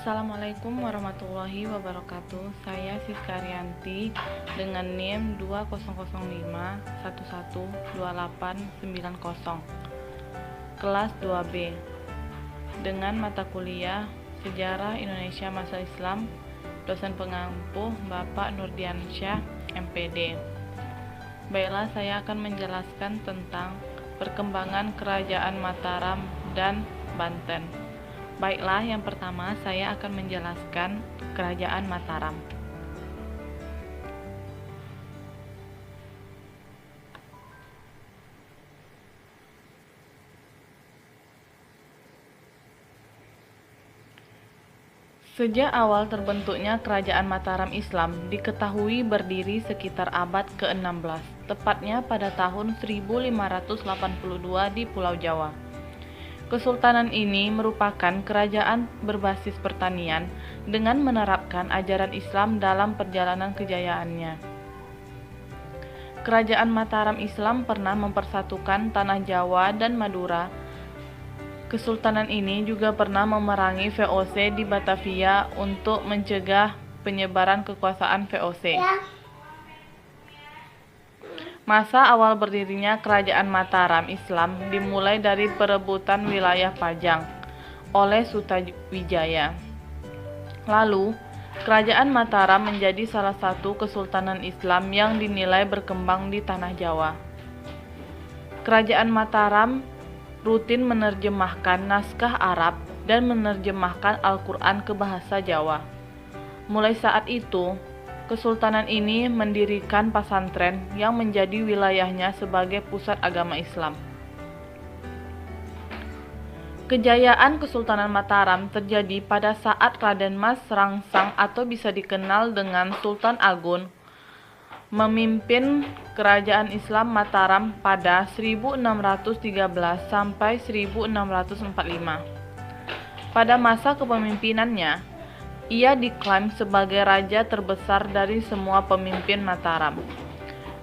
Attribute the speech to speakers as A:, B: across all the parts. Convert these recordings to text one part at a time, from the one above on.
A: Assalamualaikum warahmatullahi wabarakatuh. Saya Siska Rianti dengan NIM 2005112890 kelas 2B dengan mata kuliah Sejarah Indonesia Masa Islam, dosen pengampu Bapak Nurdiansyah MPD. Baiklah, saya akan menjelaskan tentang perkembangan Kerajaan Mataram dan Banten. Baiklah, yang pertama saya akan menjelaskan Kerajaan Mataram. Sejak awal terbentuknya Kerajaan Mataram Islam diketahui berdiri sekitar abad ke-16, tepatnya pada tahun 1582 di Pulau Jawa. Kesultanan ini merupakan kerajaan berbasis pertanian dengan menerapkan ajaran Islam dalam perjalanan kejayaannya. Kerajaan Mataram Islam pernah mempersatukan tanah Jawa dan Madura. Kesultanan ini juga pernah memerangi VOC di Batavia untuk mencegah penyebaran kekuasaan VOC. Masa awal berdirinya Kerajaan Mataram Islam dimulai dari perebutan wilayah Pajang oleh Sutawijaya. Lalu, Kerajaan Mataram menjadi salah satu kesultanan Islam yang dinilai berkembang di tanah Jawa. Kerajaan Mataram rutin menerjemahkan naskah Arab dan menerjemahkan Al-Quran ke bahasa Jawa. Mulai saat itu, Kesultanan ini mendirikan pesantren yang menjadi wilayahnya sebagai pusat agama Islam. Kejayaan Kesultanan Mataram terjadi pada saat Raden Mas Rangsang atau bisa dikenal dengan Sultan Agung memimpin Kerajaan Islam Mataram pada 1613 sampai 1645. Pada masa kepemimpinannya, ia diklaim sebagai raja terbesar dari semua pemimpin Mataram.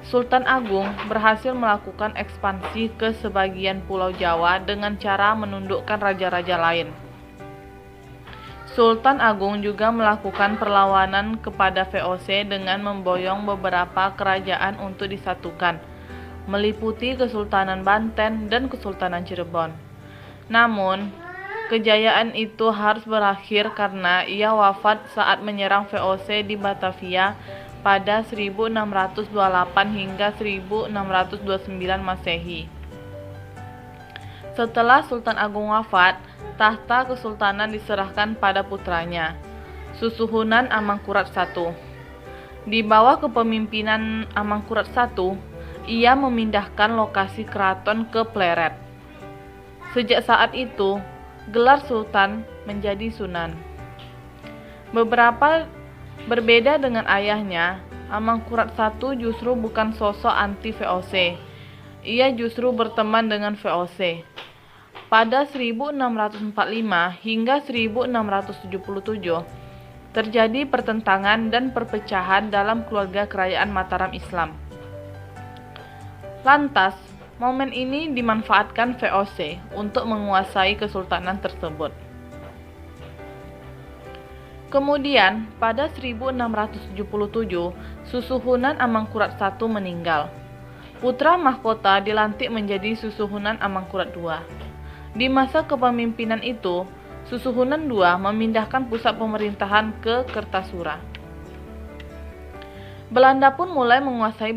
A: Sultan Agung berhasil melakukan ekspansi ke sebagian Pulau Jawa dengan cara menundukkan raja-raja lain. Sultan Agung juga melakukan perlawanan kepada VOC dengan memboyong beberapa kerajaan untuk disatukan, meliputi Kesultanan Banten dan Kesultanan Cirebon. Namun, kejayaan itu harus berakhir karena ia wafat saat menyerang VOC di Batavia pada 1628 hingga 1629 Masehi. Setelah Sultan Agung wafat, tahta kesultanan diserahkan pada putranya, Susuhunan Amangkurat I. Di bawah kepemimpinan Amangkurat I, ia memindahkan lokasi keraton ke Pleret. Sejak saat itu, gelar Sultan menjadi Sunan. Berbeda dengan ayahnya, Amangkurat I justru bukan sosok anti VOC. Ia justru berteman dengan VOC. Pada 1645 hingga 1677, terjadi pertentangan dan perpecahan dalam keluarga kerajaan Mataram Islam. Lantas, momen ini dimanfaatkan VOC untuk menguasai kesultanan tersebut. Kemudian, pada 1677, Susuhunan Amangkurat I meninggal. Putra mahkota dilantik menjadi Susuhunan Amangkurat II. Di masa kepemimpinan itu, Susuhunan II memindahkan pusat pemerintahan ke Kertasura. Belanda pun mulai menguasai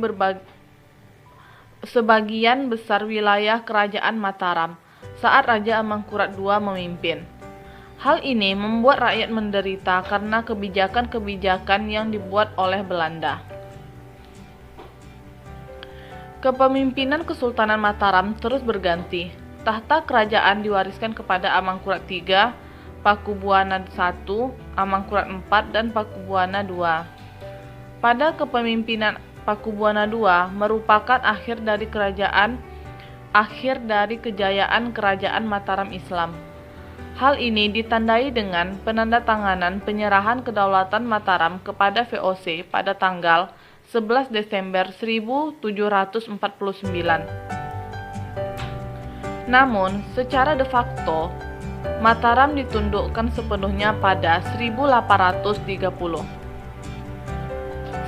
A: sebagian besar wilayah Kerajaan Mataram saat Raja Amangkurat II memimpin. Hal ini membuat rakyat menderita karena kebijakan-kebijakan yang dibuat oleh Belanda. Kepemimpinan Kesultanan Mataram terus berganti. Tahta kerajaan diwariskan kepada Amangkurat III, Pakubuwana I, Amangkurat IV, dan Pakubuwana II. Pada kepemimpinan Pakubuwana II merupakan akhir dari kejayaan Kerajaan Mataram Islam. Hal ini ditandai dengan penandatanganan penyerahan kedaulatan Mataram kepada VOC pada tanggal 11 Desember 1749. Namun, secara de facto, Mataram ditundukkan sepenuhnya pada 1830.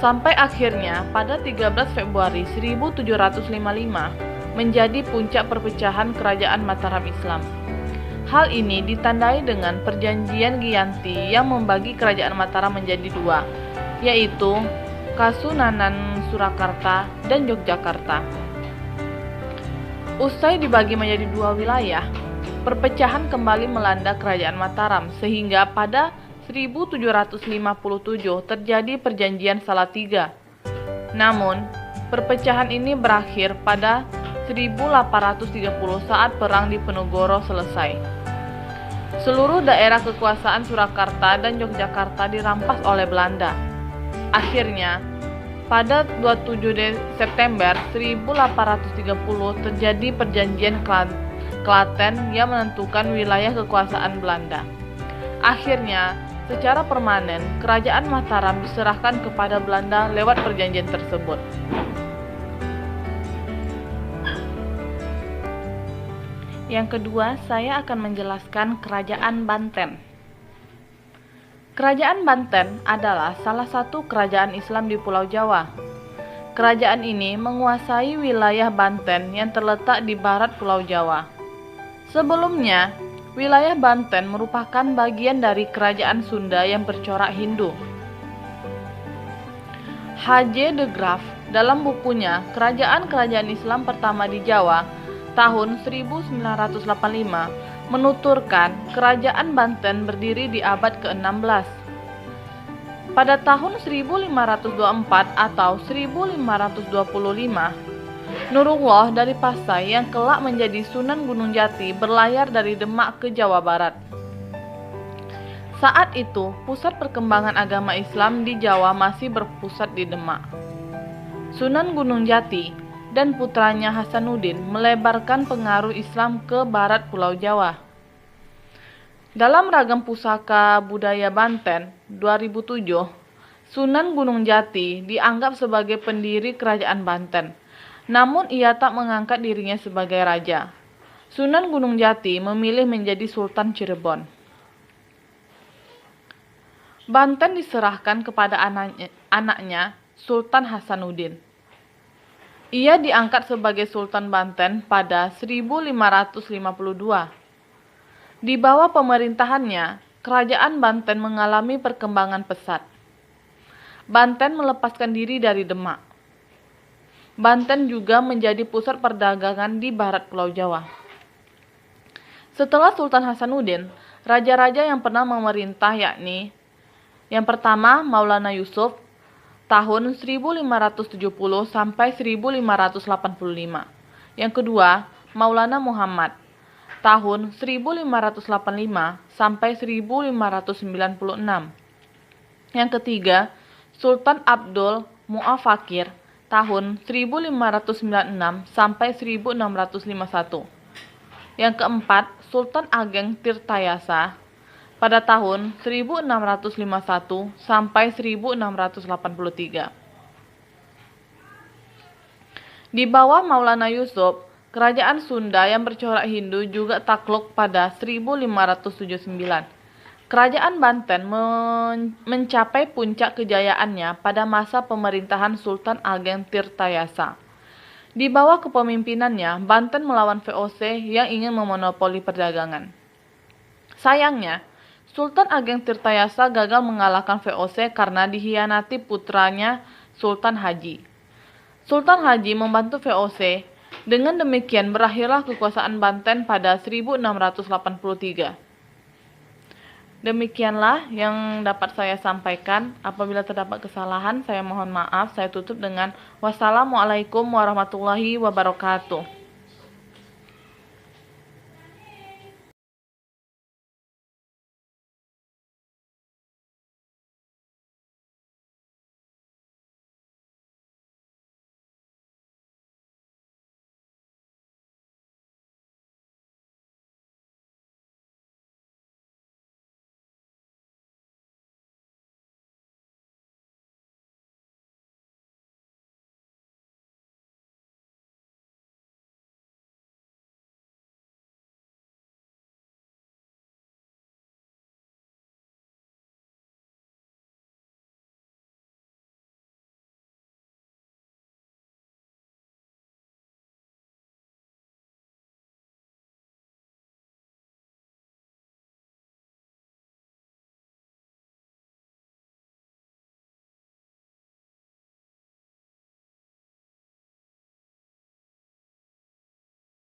A: Sampai akhirnya pada 13 Februari 1755 menjadi puncak perpecahan kerajaan Mataram Islam. Hal ini ditandai dengan perjanjian Giyanti yang membagi kerajaan Mataram menjadi dua, yaitu Kasunanan Surakarta dan Yogyakarta. Usai dibagi menjadi dua wilayah, perpecahan kembali melanda kerajaan Mataram sehingga pada 1757 terjadi perjanjian Salatiga. Namun, perpecahan ini berakhir pada 1830 saat Perang Diponegoro selesai. Seluruh daerah kekuasaan Surakarta dan Yogyakarta dirampas oleh Belanda. Akhirnya, pada 27 September 1830 terjadi perjanjian Klaten yang menentukan wilayah kekuasaan Belanda. Akhirnya, secara permanen, kerajaan Mataram diserahkan kepada Belanda lewat perjanjian tersebut. Yang kedua, saya akan menjelaskan Kerajaan Banten. Kerajaan Banten adalah salah satu kerajaan Islam di Pulau Jawa. Kerajaan ini menguasai wilayah Banten yang terletak di barat Pulau Jawa. Sebelumnya, wilayah Banten merupakan bagian dari kerajaan Sunda yang bercorak Hindu. H.J. de Graaf dalam bukunya Kerajaan-Kerajaan Islam Pertama di Jawa tahun 1985 menuturkan kerajaan Banten berdiri di abad ke-16. Pada tahun 1524 atau 1525, Nurullah dari Pasai yang kelak menjadi Sunan Gunung Jati berlayar dari Demak ke Jawa Barat. Saat itu, pusat perkembangan agama Islam di Jawa masih berpusat di Demak. Sunan Gunung Jati dan putranya Hasanuddin melebarkan pengaruh Islam ke barat Pulau Jawa. Dalam Ragam Pusaka Budaya Banten 2007, Sunan Gunung Jati dianggap sebagai pendiri kerajaan Banten. Namun ia tak mengangkat dirinya sebagai raja. Sunan Gunung Jati memilih menjadi Sultan Cirebon. Banten diserahkan kepada anaknya Sultan Hasanuddin. Ia diangkat sebagai Sultan Banten pada 1552. Di bawah pemerintahannya, kerajaan Banten mengalami perkembangan pesat. Banten melepaskan diri dari Demak. Banten juga menjadi pusat perdagangan di barat Pulau Jawa. Setelah Sultan Hasanuddin, raja-raja yang pernah memerintah yakni yang pertama Maulana Yusuf tahun 1570 sampai 1585. Yang kedua Maulana Muhammad tahun 1585 sampai 1596. Yang ketiga Sultan Abdul Mu'afakir tahun 1596 sampai 1651. Yang keempat, Sultan Ageng Tirtayasa pada tahun 1651 sampai 1683. Di bawah Maulana Yusuf, kerajaan Sunda yang bercorak Hindu juga takluk pada 1579. Kerajaan Banten mencapai puncak kejayaannya pada masa pemerintahan Sultan Ageng Tirtayasa. Di bawah kepemimpinannya, Banten melawan VOC yang ingin memonopoli perdagangan. Sayangnya, Sultan Ageng Tirtayasa gagal mengalahkan VOC karena dihianati putranya Sultan Haji. Sultan Haji membantu VOC. Dengan demikian berakhirlah kekuasaan Banten pada 1683. Demikianlah yang dapat saya sampaikan. Apabila terdapat kesalahan, saya mohon maaf. Saya tutup dengan wassalamualaikum warahmatullahi wabarakatuh.